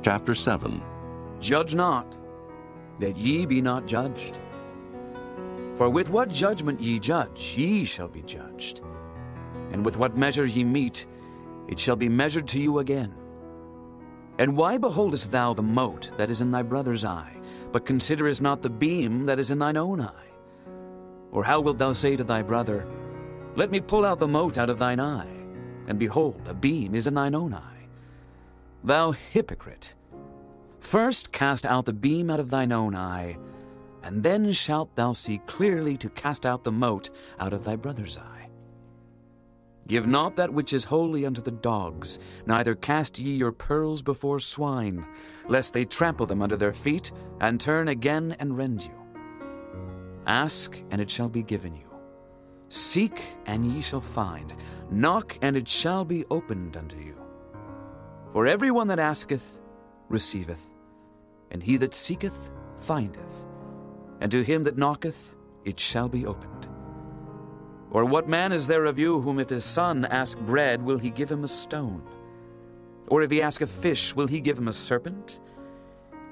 Chapter 7. Judge not, that ye be not judged. For with what judgment ye judge, ye shall be judged. And with what measure ye mete, it shall be measured to you again. And why beholdest thou the mote that is in thy brother's eye, but considerest not the beam that is in thine own eye? Or how wilt thou say to thy brother, Let me pull out the mote out of thine eye, and behold, a beam is in thine own eye? Thou hypocrite, first cast out the beam out of thine own eye, and then shalt thou see clearly to cast out the mote out of thy brother's eye. Give not that which is holy unto the dogs, neither cast ye your pearls before swine, lest they trample them under their feet, and turn again and rend you. Ask, and it shall be given you. Seek, and ye shall find. Knock, and it shall be opened unto you. For every one that asketh, receiveth, and he that seeketh, findeth, and to him that knocketh, it shall be opened. Or what man is there of you whom if his son ask bread, will he give him a stone? Or if he ask a fish, will he give him a serpent?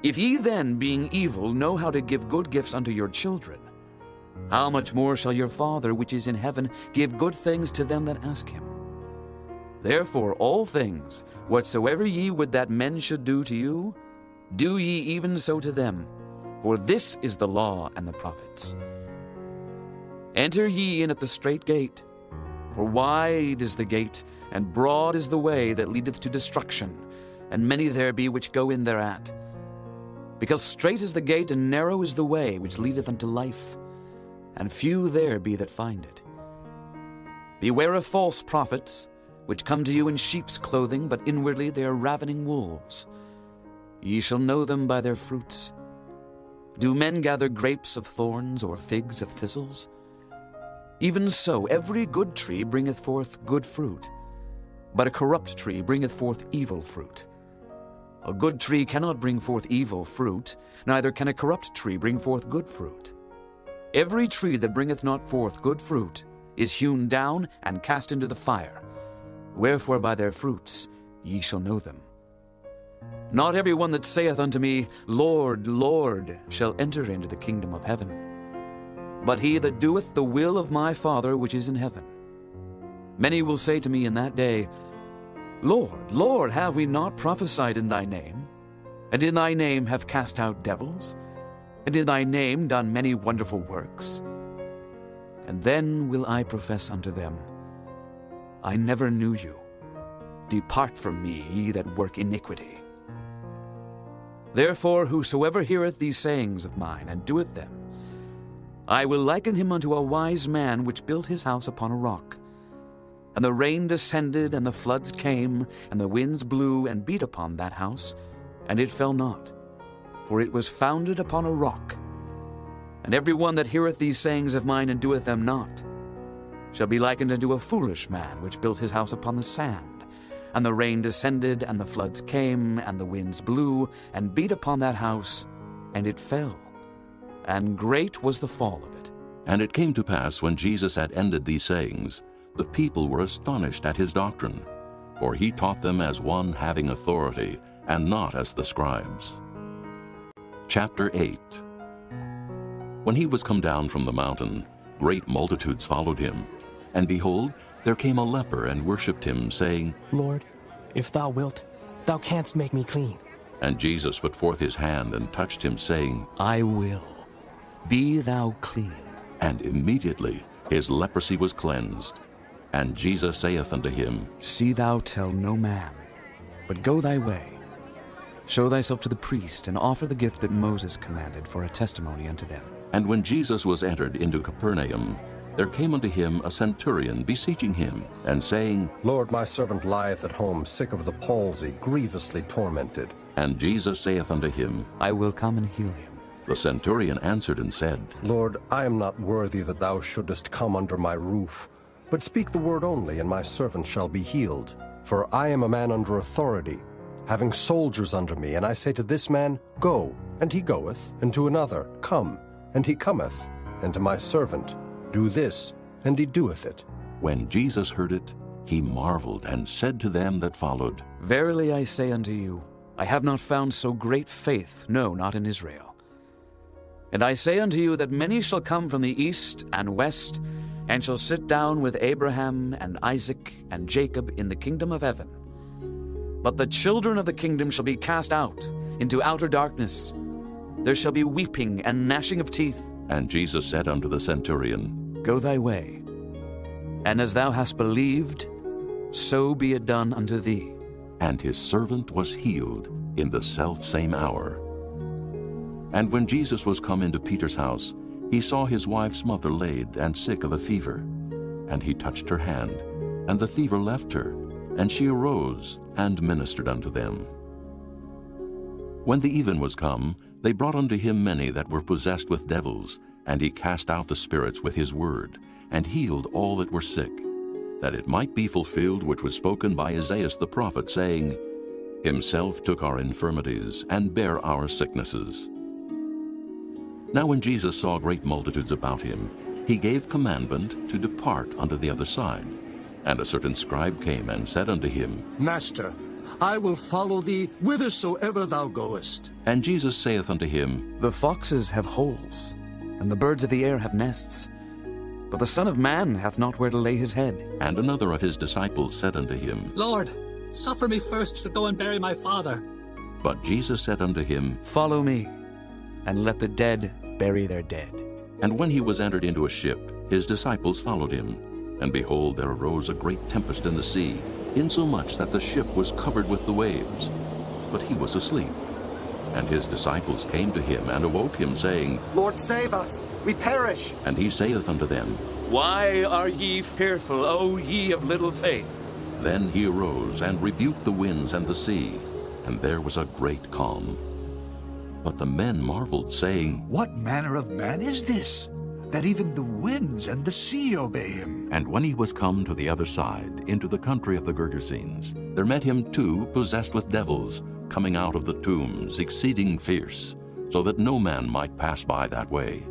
If ye then, being evil, know how to give good gifts unto your children, how much more shall your Father which is in heaven give good things to them that ask him? Therefore all things, whatsoever ye would that men should do to you, do ye even so to them, for this is the law and the prophets. Enter ye in at the strait gate, for wide is the gate, and broad is the way that leadeth to destruction, and many there be which go in thereat. Because strait is the gate, and narrow is the way which leadeth unto life, and few there be that find it. Beware of false prophets, which come to you in sheep's clothing, but inwardly they are ravening wolves. Ye shall know them by their fruits. Do men gather grapes of thorns, or figs of thistles? Even so every good tree bringeth forth good fruit, but a corrupt tree bringeth forth evil fruit. A good tree cannot bring forth evil fruit, neither can a corrupt tree bring forth good fruit. Every tree that bringeth not forth good fruit is hewn down and cast into the fire. Wherefore by their fruits ye shall know them. Not every one that saith unto me, Lord, Lord, shall enter into the kingdom of heaven, but he that doeth the will of my Father which is in heaven. Many will say to me in that day, Lord, Lord, have we not prophesied in thy name? And in thy name have cast out devils? And in thy name done many wonderful works? And then will I profess unto them, I never knew you. Depart from me, ye that work iniquity. Therefore whosoever heareth these sayings of mine, and doeth them, I will liken him unto a wise man which built his house upon a rock. And the rain descended, and the floods came, and the winds blew, and beat upon that house, and it fell not, for it was founded upon a rock. And every one that heareth these sayings of mine, and doeth them not, shall be likened unto a foolish man which built his house upon the sand. And the rain descended, and the floods came, and the winds blew, and beat upon that house, and it fell. And great was the fall of it. And it came to pass, when Jesus had ended these sayings, the people were astonished at his doctrine, for he taught them as one having authority, and not as the scribes. Chapter 8. When he was come down from the mountain, great multitudes followed him. And behold, there came a leper and worshipped him, saying, Lord, if thou wilt, thou canst make me clean. And Jesus put forth his hand and touched him, saying, I will. Be thou clean. And immediately his leprosy was cleansed. And Jesus saith unto him, See thou tell no man, but go thy way. Show thyself to the priest, and offer the gift that Moses commanded for a testimony unto them. And when Jesus was entered into Capernaum, there came unto him a centurion, beseeching him, and saying, Lord, my servant lieth at home, sick of the palsy, grievously tormented. And Jesus saith unto him, I will come and heal him. The centurion answered and said, Lord, I am not worthy that thou shouldest come under my roof, but speak the word only, and my servant shall be healed. For I am a man under authority, having soldiers under me, and I say to this man, Go, and he goeth, and to another, Come, and he cometh, and to my servant, Do this, and he doeth it. When Jesus heard it, he marveled, and said to them that followed, Verily I say unto you, I have not found so great faith, no, not in Israel. And I say unto you that many shall come from the east and west, and shall sit down with Abraham and Isaac and Jacob in the kingdom of heaven. But the children of the kingdom shall be cast out into outer darkness. There shall be weeping and gnashing of teeth. And Jesus said unto the centurion, Go thy way, and as thou hast believed, so be it done unto thee. And his servant was healed in the selfsame hour. And when Jesus was come into Peter's house, he saw his wife's mother laid and sick of a fever. And he touched her hand, and the fever left her, and she arose and ministered unto them. When the even was come, they brought unto him many that were possessed with devils, and he cast out the spirits with his word, and healed all that were sick, that it might be fulfilled which was spoken by Isaiah the prophet, saying, Himself took our infirmities, and bare our sicknesses. Now when Jesus saw great multitudes about him, he gave commandment to depart unto the other side. And a certain scribe came and said unto him, Master, I will follow thee whithersoever thou goest. And Jesus saith unto him, The foxes have holes, and the birds of the air have nests, but the Son of Man hath not where to lay his head. And another of his disciples said unto him, Lord, suffer me first to go and bury my father. But Jesus said unto him, Follow me, and let the dead bury their dead. And when he was entered into a ship, his disciples followed him. And behold, there arose a great tempest in the sea, insomuch that the ship was covered with the waves. But he was asleep. And his disciples came to him and awoke him, saying, Lord, save us, we perish. And he saith unto them, Why are ye fearful, O ye of little faith? Then he arose and rebuked the winds and the sea, and there was a great calm. But the men marveled, saying, What manner of man is this, that even the winds and the sea obey him? And when he was come to the other side, into the country of the Gergesenes, there met him two possessed with devils, coming out of the tombs, exceeding fierce, so that no man might pass by that way.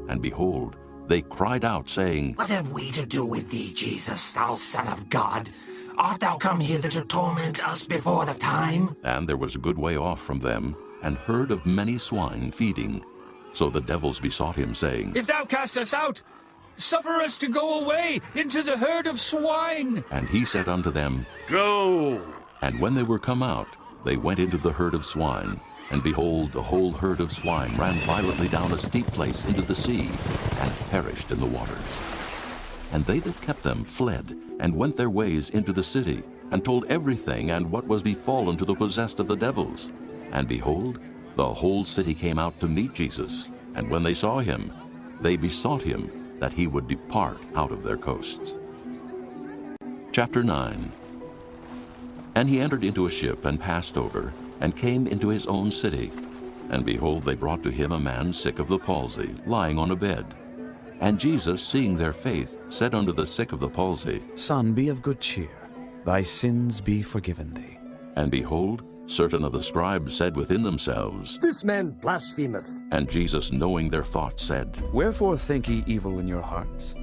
And behold, they cried out, saying, What have we to do with thee, Jesus, thou Son of God? Art thou come hither to torment us before the time? And there was a good way off from them an herd of many swine feeding. So the devils besought him, saying, If thou cast us out, suffer us to go away into the herd of swine. And he said unto them, Go. And when they were come out, they went into the herd of swine. And behold, the whole herd of swine ran violently down a steep place into the sea, and perished in the waters. And they that kept them fled, and went their ways into the city, and told everything and what was befallen to the possessed of the devils. And behold, the whole city came out to meet Jesus, and when they saw him, they besought him that he would depart out of their coasts. Chapter 9. And he entered into a ship and passed over, and came into his own city. And behold, they brought to him a man sick of the palsy, lying on a bed. And Jesus, seeing their faith, said unto the sick of the palsy, Son, be of good cheer, thy sins be forgiven thee. And behold, certain of the scribes said within themselves, This man blasphemeth. And Jesus, knowing their thoughts, said, Wherefore think ye evil in your hearts?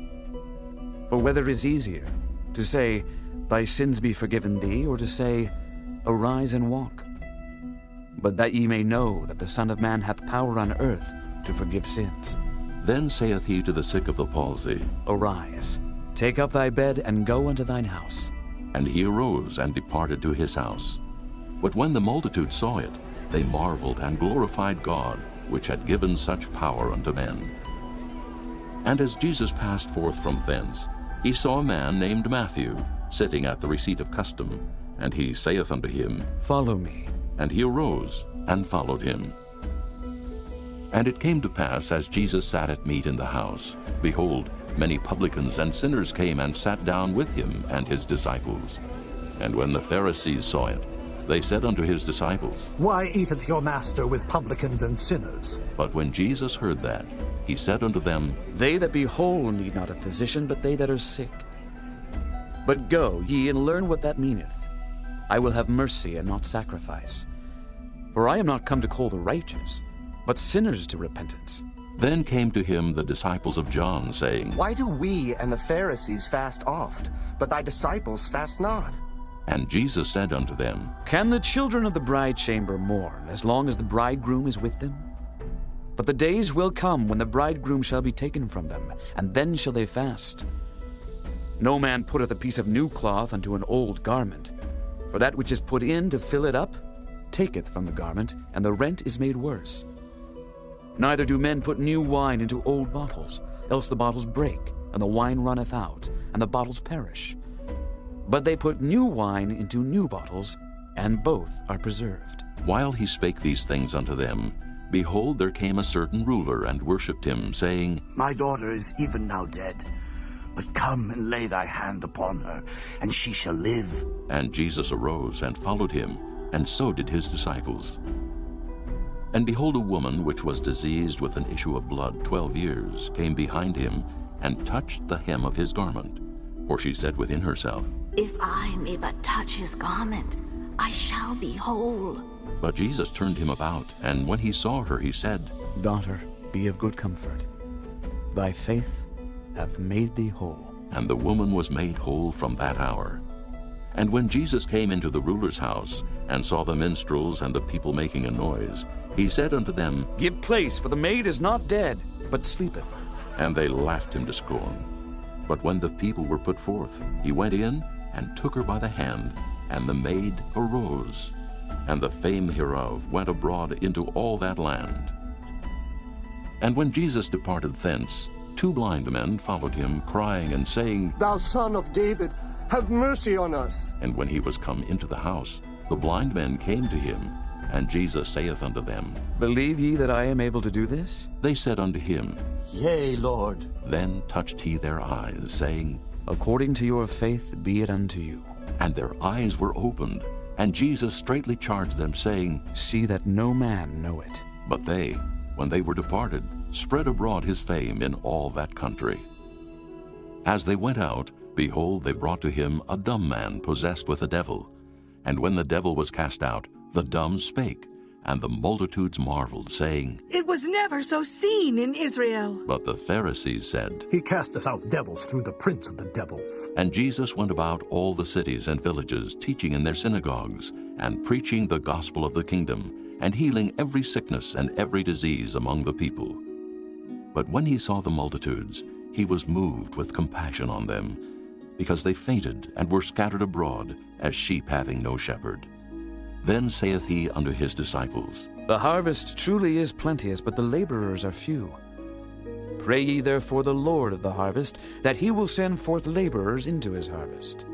For whether is easier, to say, Thy sins be forgiven thee, or to say, Arise and walk? But that ye may know that the Son of Man hath power on earth to forgive sins. Then saith he to the sick of the palsy, Arise, take up thy bed, and go unto thine house. And he arose and departed to his house. But when the multitude saw it, they marveled and glorified God, which had given such power unto men. And as Jesus passed forth from thence, he saw a man named Matthew, sitting at the receipt of custom, and he saith unto him, Follow me. And he arose and followed him. And it came to pass, as Jesus sat at meat in the house, behold, many publicans and sinners came and sat down with him and his disciples. And when the Pharisees saw it, they said unto his disciples, Why eateth your master with publicans and sinners? But when Jesus heard that, he said unto them, They that be whole need not a physician, but they that are sick. But go ye and learn what that meaneth. I will have mercy and not sacrifice. For I am not come to call the righteous, but sinners to repentance. Then came to him the disciples of John, saying, Why do we and the Pharisees fast oft, but thy disciples fast not? And Jesus said unto them, Can the children of the bride chamber mourn as long as the bridegroom is with them? But the days will come when the bridegroom shall be taken from them, and then shall they fast. No man putteth a piece of new cloth unto an old garment, for that which is put in to fill it up taketh from the garment, and the rent is made worse. Neither do men put new wine into old bottles, else the bottles break, and the wine runneth out, and the bottles perish. But they put new wine into new bottles, and both are preserved. While he spake these things unto them, behold, there came a certain ruler and worshipped him, saying, My daughter is even now dead, but come and lay thy hand upon her, and she shall live. And Jesus arose and followed him, and so did his disciples. And behold, a woman which was diseased with an issue of blood 12 years came behind him, and touched the hem of his garment. For she said within herself, If I may but touch his garment, I shall be whole. But Jesus turned him about, and when he saw her, he said, Daughter, be of good comfort. Thy faith hath made thee whole. And the woman was made whole from that hour. And when Jesus came into the ruler's house, and saw the minstrels and the people making a noise, he said unto them, Give place, for the maid is not dead, but sleepeth. And they laughed him to scorn. But when the people were put forth, he went in, and took her by the hand, and the maid arose. And the fame hereof went abroad into all that land. And when Jesus departed thence, 2 blind men followed him, crying and saying, Thou Son of David, have mercy on us. And when he was come into the house, the blind men came to him. And Jesus saith unto them, Believe ye that I am able to do this? They said unto him, Yea, Lord. Then touched he their eyes, saying, According to your faith be it unto you. And their eyes were opened. And Jesus straitly charged them, saying, See that no man know it. But they, when they were departed, spread abroad his fame in all that country. As they went out, behold, they brought to him a dumb man possessed with a devil. And when the devil was cast out, the dumb spake, and the multitudes marveled, saying, It was never so seen in Israel. But the Pharisees said, He casteth out devils through the prince of the devils. And Jesus went about all the cities and villages, teaching in their synagogues, and preaching the gospel of the kingdom, and healing every sickness and every disease among the people. But when he saw the multitudes, he was moved with compassion on them, because they fainted and were scattered abroad, as sheep having no shepherd. Then saith he unto his disciples, The harvest truly is plenteous, but the laborers are few. Pray ye therefore the Lord of the harvest, that he will send forth laborers into his harvest.